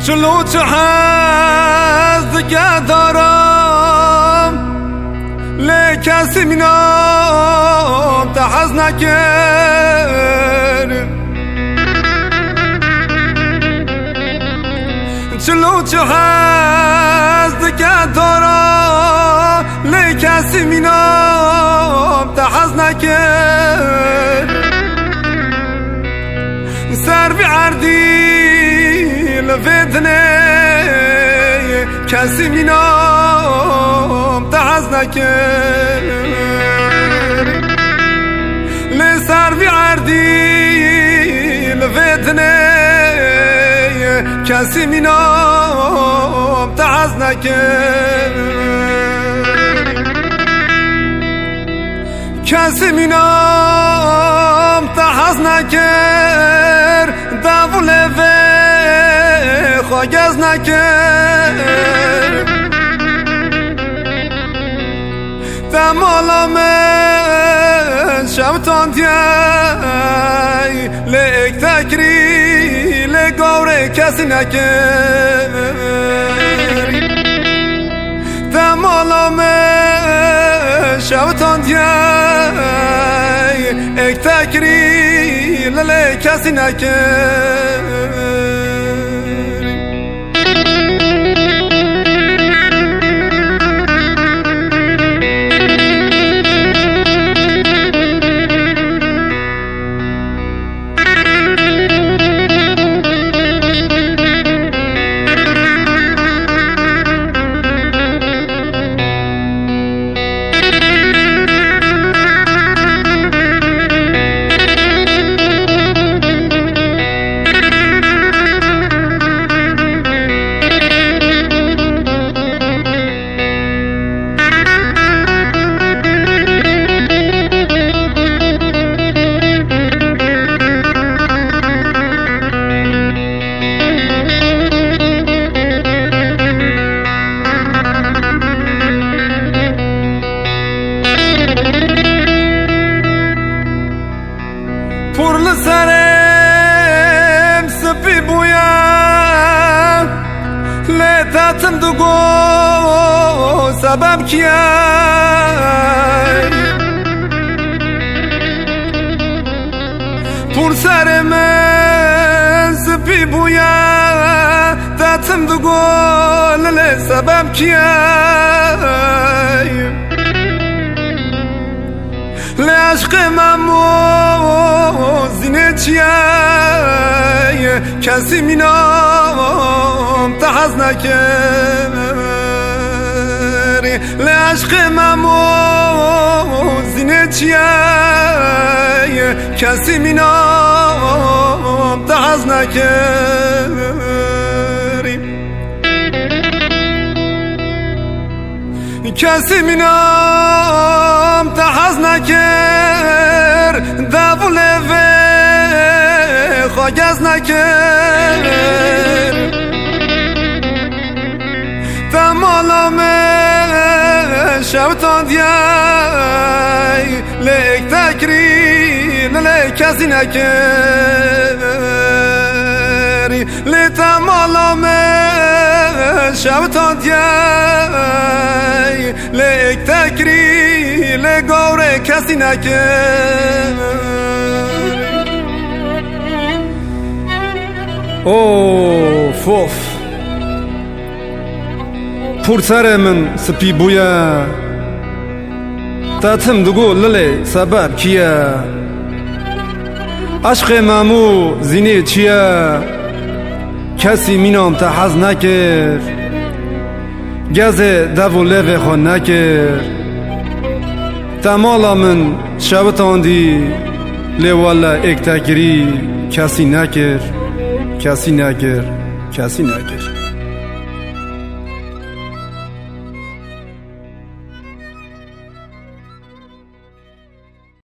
چلو چه حزد که دارم لی کسی منام تحز نکر چلو چه حزد که دارم لی کسی منام تحز نکر سر بی عردی لفتنه کسی منام تحز نکر لسر بی عردی لفتنه کسی منام تحز نکر کسی منام تحز نکر دوله و خواگز نکر دمالا من شمتان دیای لیک تکری لگوره کسی نکر دمالا من شمتان دیای لیک تکری لیک کسی نکر پر لسرم سپی بویم لیتاتم دوگو سبب کیم پر سرم سپی بویم تاتم دوگو لی سبب کیم لعشق ممو زینه چیه کسی منام تحز نکر لعشق ممو زینه چیه کسی منام تحز نکر کسی منام تحز نکر دوله و خواگز نکر دمالا من شبتان دیای لیک تکری لیک کسی نکر لی دمالا من شبتان دیای لیک تکری لگوره کسی نکر اوف اوف پر سر من سپی بویا تاتم دگو للی سبب کیا عشق مامو زینه چیا کسی منام تحز نکر گز دو لغ خون نکر تمالا من شبتان دی لی والا ایک تکری کسی نکر کسی نکر کسی نکر